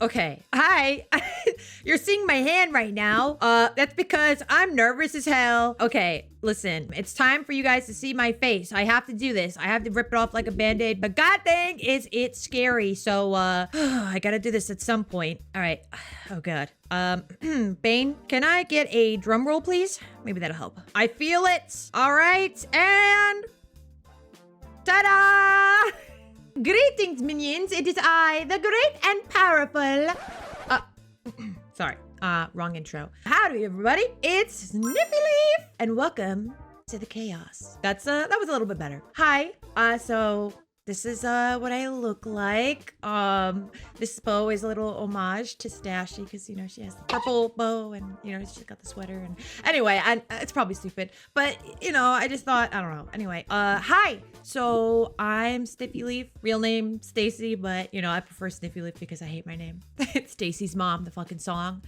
Okay. Hi. You're seeing my hand right now. That's because I'm nervous as hell. Okay, listen. It's time for you guys to see my face. I have to do this. I have to rip it off like a band-aid, but god dang is it scary. So, I gotta do this at some point. All right. Oh god. Bane, can I get a drum roll, please? Maybe that'll help. I feel it. All right, and ta-da! Greetings, minions. It is I, the great and powerful. Sorry. Wrong intro. Howdy, everybody. It's Snippy Leaf, and welcome to the chaos. That was a little bit better. Hi. So this is what I look like. This bow is a little homage to Stashy because you know she has the purple bow and you know she's got the sweater and anyway, it's probably stupid, but you know I just thought I don't know. Anyway, hi. So I'm Snippy Leaf, real name Stacy, but you know I prefer Snippy Leaf because I hate my name. It's Stacy's Mom, the fucking song.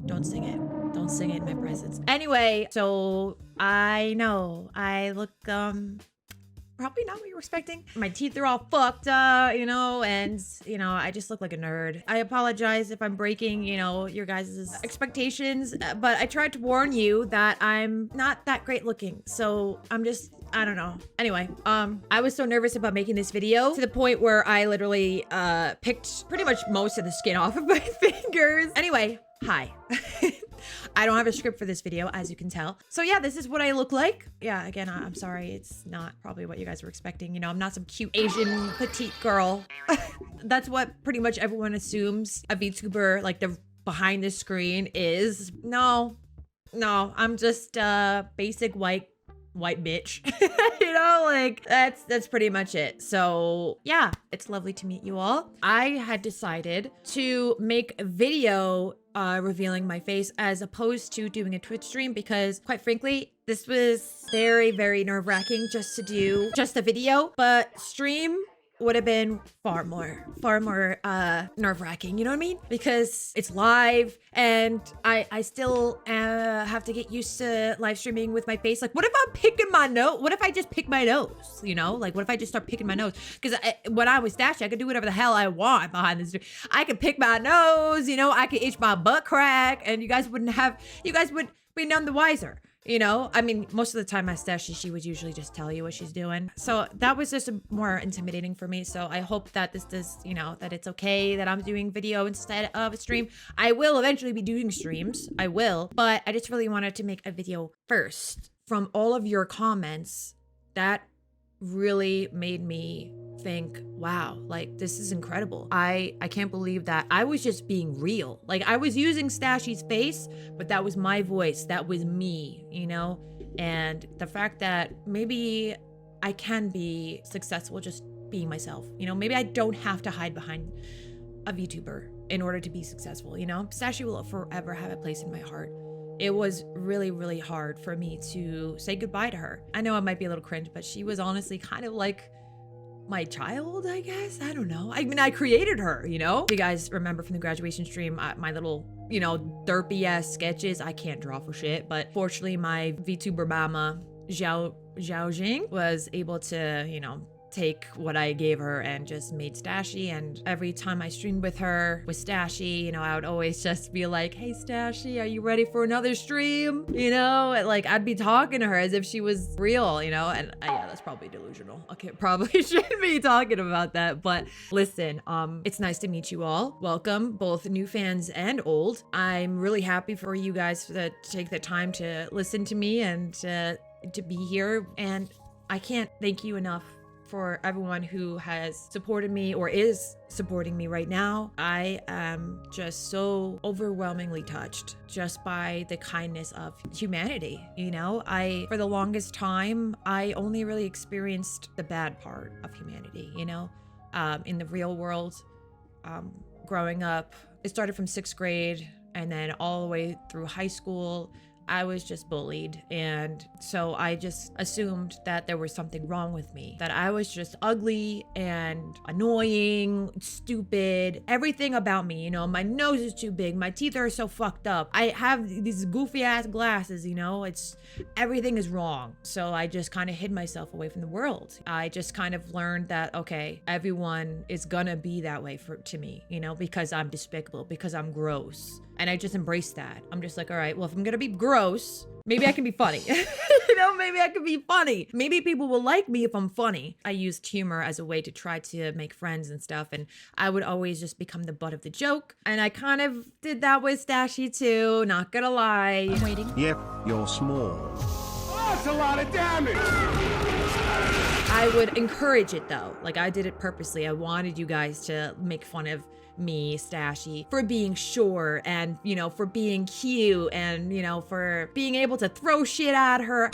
Don't sing it. Don't sing it in my presence. Anyway, so I know I look probably not what you were expecting. My teeth are all fucked, you know, and, you know, I just look like a nerd. I apologize if I'm breaking, you know, your guys' expectations, but I tried to warn you that I'm not that great looking. So I don't know. Anyway, I was so nervous about making this video to the point where I literally, picked pretty much most of the skin off of my fingers. Anyway, hi. I don't have a script for this video, as you can tell. So yeah, this is what I look like. Yeah, again, I'm sorry. It's not probably what you guys were expecting. You know, I'm not some cute Asian petite girl. That's what pretty much everyone assumes a VTuber, like the behind the screen is. No, I'm just a basic white bitch. You know, like that's pretty much it. So yeah, it's lovely to meet you all. I had decided to make a video revealing my face as opposed to doing a Twitch stream because quite frankly, this was very, very nerve-wracking just to do just a video, but stream would have been far more nerve-wracking, you know what I mean? Because it's live and I still have to get used to live streaming with my face. Like, what if I'm picking my nose? What if I just pick my nose, you know? Like, what if I just start picking my nose? Because when I was Stashy, I could do whatever the hell I want behind the stream. I could pick my nose, you know? I could itch my butt crack and you guys would be none the wiser. You know, I mean, most of the time as Stashy, she would usually just tell you what she's doing. So that was just more intimidating for me. So I hope that this does, you know, that it's okay that I'm doing video instead of a stream. I will eventually be doing streams. I will. But I just really wanted to make a video first. From all of your comments, that really made me think, wow, like this is incredible. I can't believe that I was just being real. Like I was using Stashy's face, but that was my voice. That was me, you know? And the fact that maybe I can be successful just being myself, you know? Maybe I don't have to hide behind a VTuber in order to be successful, you know? Stashy will forever have a place in my heart. It was really, really hard for me to say goodbye to her. I know it might be a little cringe, but she was honestly kind of like my child, I guess. I don't know. I mean, I created her, you know? If you guys remember from the graduation stream, my little, you know, derpy ass sketches, I can't draw for shit, but fortunately my VTuber mama, Zhao Jing, was able to, you know, take what I gave her and just made Stashy. And every time I streamed with her with Stashy, you know, I would always just be like, hey Stashy, are you ready for another stream? You know, like I'd be talking to her as if she was real, you know, and yeah, that's probably delusional. Okay, probably shouldn't be talking about that, but listen, it's nice to meet you all. Welcome, both new fans and old. I'm really happy for you guys to take the time to listen to me and to be here. And I can't thank you enough for everyone who has supported me or is supporting me right now. I am just so overwhelmingly touched just by the kindness of humanity. You know, for the longest time, I only really experienced the bad part of humanity, you know, in the real world. Growing up, it started from 6th grade and then all the way through high school. I was just bullied. And so I just assumed that there was something wrong with me, that I was just ugly and annoying, stupid, everything about me. You know, my nose is too big. My teeth are so fucked up. I have these goofy ass glasses, you know, everything is wrong. So I just kind of hid myself away from the world. I just kind of learned that, okay, everyone is gonna be that way to me, you know, because I'm despicable, because I'm gross. And I just embraced that. I'm just like, all right, well, if I'm gonna be gross, maybe I can be funny. You know, maybe I can be funny. Maybe people will like me if I'm funny. I used humor as a way to try to make friends and stuff. And I would always just become the butt of the joke. And I kind of did that with Stashy too, not gonna lie. I'm waiting. Yep, you're small. Oh, that's a lot of damage! I would encourage it though. Like, I did it purposely. I wanted you guys to make fun of me, Stashy, for being short and, you know, for being cute and, you know, for being able to throw shit at her.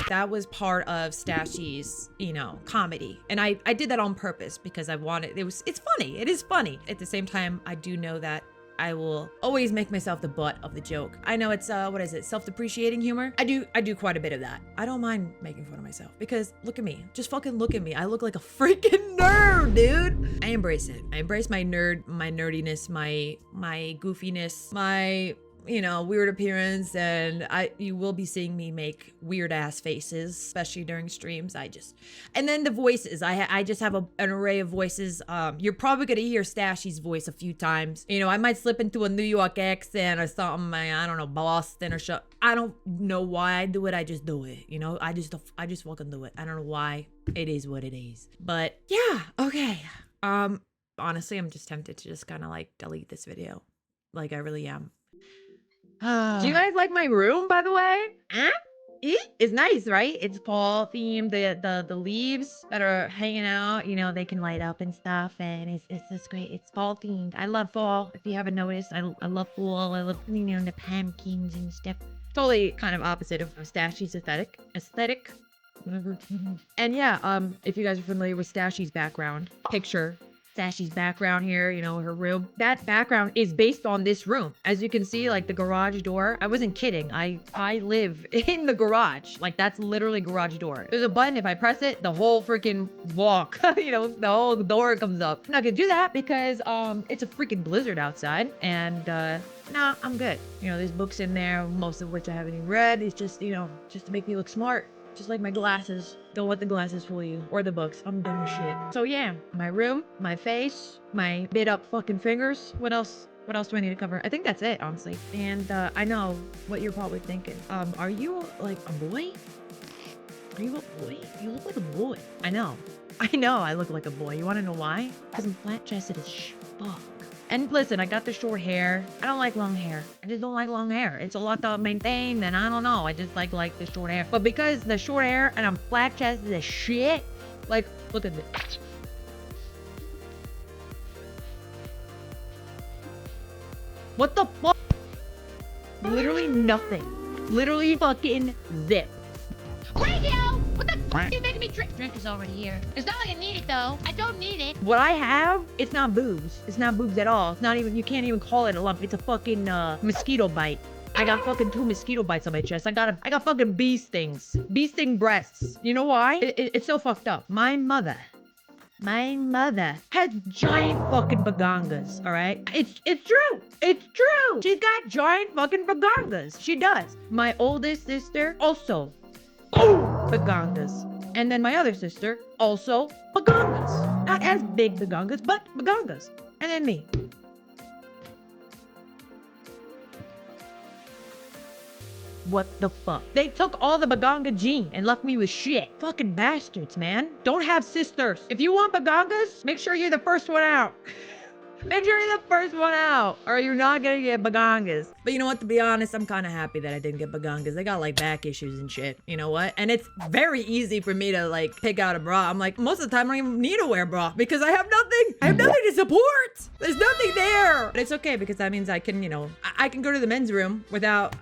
That was part of Stashy's, you know, comedy. And I did that on purpose because I wanted, it's funny. It is funny. At the same time, I do know that I will always make myself the butt of the joke. I know it's, what is it? Self-depreciating humor? I do quite a bit of that. I don't mind making fun of myself because look at me. Just fucking look at me. I look like a freaking nerd, dude. I embrace it. I embrace my nerdiness, my goofiness, my, you know, weird appearance, and you will be seeing me make weird ass faces, especially during streams. And then the voices, I just have an array of voices. You're probably gonna hear Stashy's voice a few times. You know, I might slip into a New York accent or something. I don't know, Boston or shit. I don't know why I do it. I just do it. You know, I just fucking do it. I don't know why. It is what it is. But yeah, okay. Honestly, I'm just tempted to just kind of like delete this video. Like, I really am. Do you guys like my room, by the way? Huh? It's nice, right? It's fall themed. The leaves that are hanging out, you know, they can light up and stuff, and it's just great. It's fall themed. I love fall. If you haven't noticed, I love fall. I love, you know, the pumpkins and stuff. Totally kind of opposite of Stashy's aesthetic. Whatever. And yeah, if you guys are familiar with Stashy's background, picture Stashy's background here, you know, her room. That background is based on this room. As you can see, like the garage door, I wasn't kidding. I live in the garage. Like, that's literally garage door. There's a button. If I press it, the whole freaking walk, you know, the whole door comes up. I'm not gonna do that because it's a freaking blizzard outside, and nah, I'm good. You know, there's books in there, most of which I haven't even read. It's just, you know, just to make me look smart. Just like my glasses. Don't let the glasses fool you. Or the books. I'm dumb as shit. So yeah, my room, my face, my bit up fucking fingers. What else? What else do I need to cover? I think that's it, honestly. And I know what you're probably thinking. Are you like a boy? Are you a boy? You look like a boy. I know I look like a boy. You want to know why? Because I'm flat-chested as fuck. And listen, I got the short hair. I don't like long hair. I just don't like long hair. It's a lot to maintain, and I don't know. I just like the short hair. But because the short hair and I'm flat-chested as shit, like, look at this. What the fuck? Literally nothing. Literally fucking zip. Radio! What the fuck are you making me drink? Drink is already here. It's not like I need it though. I don't need it. What I have, it's not boobs. It's not boobs at all. It's not even, you can't even call it a lump. It's a fucking mosquito bite. I got fucking 2 mosquito bites on my chest. I got fucking bee stings. Bee sting breasts. You know why? It's so fucked up. My mother has giant fucking bagangas, all right? It's true. It's true. She's got giant fucking bagangas. She does. My oldest sister also bagangas. And then my other sister also bagangas. Not as big bagangas, but bagangas. And then me. What the fuck? They took all the baganga gene and left me with shit. Fucking bastards, man. Don't have sisters. If you want bagangas, make sure you're the first one out. Make sure you're the first one out, or you're not gonna get bagangas. But you know what, to be honest, I'm kind of happy that I didn't get bagangas. They got like back issues and shit, you know what? And it's very easy for me to like pick out a bra. I'm like, most of the time I don't even need to wear a bra because I have nothing. I have nothing to support. There's nothing there. But it's okay because that means I can, you know, I can go to the men's room without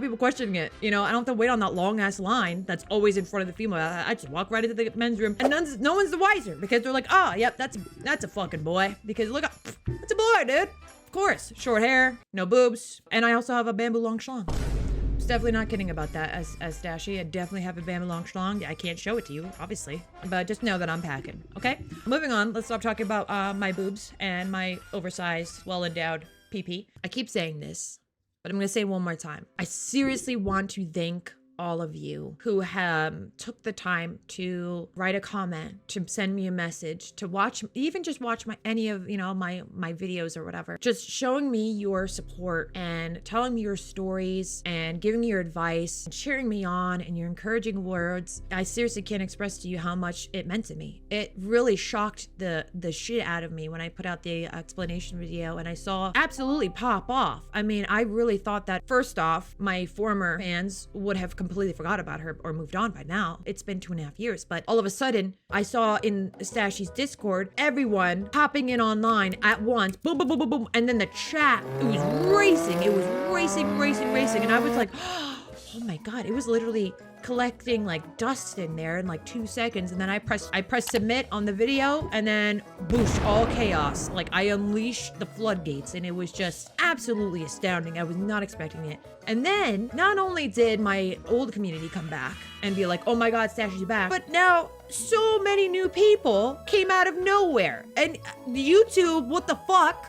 people questioning it. You know, I don't have to wait on that long ass line that's always in front of the female. I just walk right into the men's room and no one's the wiser because they're like, oh, yep, that's a fucking boy. Because look up. It's a boy, dude. Of course, short hair, no boobs, and I also have a bamboo long schlong. I was definitely not kidding about that as Stashy. I definitely have a bamboo long schlong. I can't show it to you, obviously, but just know that I'm packing, okay? Moving on, let's stop talking about my boobs and my oversized, well-endowed PP. I keep saying this, but I'm gonna say it one more time. I seriously want to thank all of you who took the time to write a comment, to send me a message, to watch, even just watch any of, my videos or whatever, just showing me your support and telling me your stories and giving me your advice and cheering me on and your encouraging words. I seriously can't express to you how much it meant to me. It really shocked the shit out of me when I put out the explanation video and I saw absolutely pop off. I mean, I really thought that first off, my former fans would have completely forgot about her or moved on by now. It's been 2.5 years, but all of a sudden I saw in Stashy's Discord, everyone popping in online at once, boom, boom, boom, boom, boom. And then the chat, it was racing. It was racing. And I was like, oh my God, it was literally collecting like dust in there in like 2 seconds. And then I pressed submit on the video and then boosh, all chaos. Like I unleashed the floodgates and it was just absolutely astounding. I was not expecting it. And then not only did my old community come back and be like, oh my God, Stashy's back, but now so many new people came out of nowhere. And YouTube, what the fuck?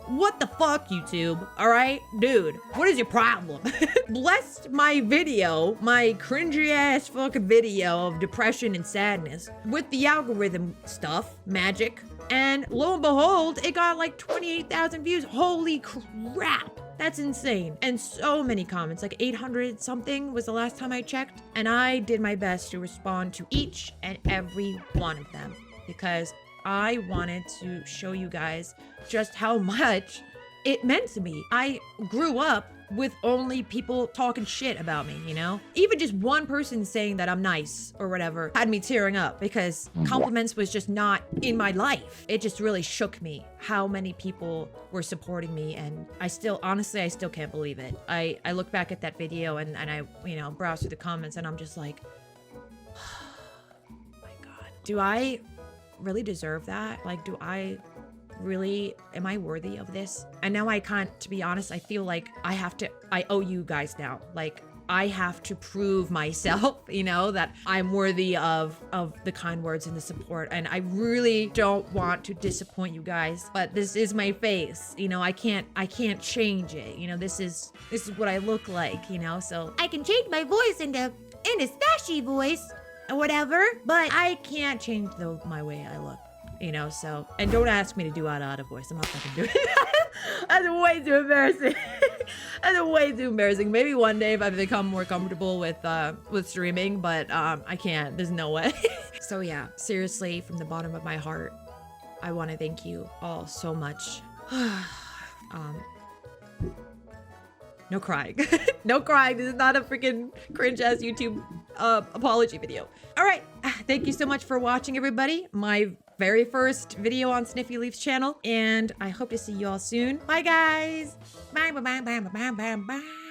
What the fuck, YouTube? All right, dude, what is your problem? Blessed my video, my cringy ass fucking video of depression and sadness with the algorithm stuff, magic, and lo and behold, it got like 28,000 views. Holy crap. That's insane. And so many comments, like 800 something was the last time I checked. And I did my best to respond to each and every one of them because I wanted to show you guys just how much it meant to me. I grew up with only people talking shit about me, Even just one person saying that I'm nice or whatever had me tearing up because compliments was just not in my life. It just really shook me how many people were supporting me, and honestly, I still can't believe it. I look back at that video and I, browse through the comments and I'm just like, oh my God, do I really deserve that? Like, am I worthy of this? And now I can't, to be honest, I feel like I owe you guys now. Like, I have to prove myself, that I'm worthy of the kind words and the support. And I really don't want to disappoint you guys, but this is my face. I can't change it. This is what I look like, so I can change my voice into Stashy voice or whatever, but I can't change my way I look. So, and don't ask me to do out of voice. I'm not fucking doing it. That's way too embarrassing. That's way too embarrassing. Maybe one day if I become more comfortable with streaming, but I can't. There's no way. So yeah, seriously, from the bottom of my heart, I want to thank you all so much. No crying. No crying. This is not a freaking cringe ass YouTube apology video. All right. Thank you so much for watching, everybody. My very first video on Sniffy Leaf's channel, and I hope to see you all soon. Bye, guys. Bye, bye, bye, bye, bye, bye, bye.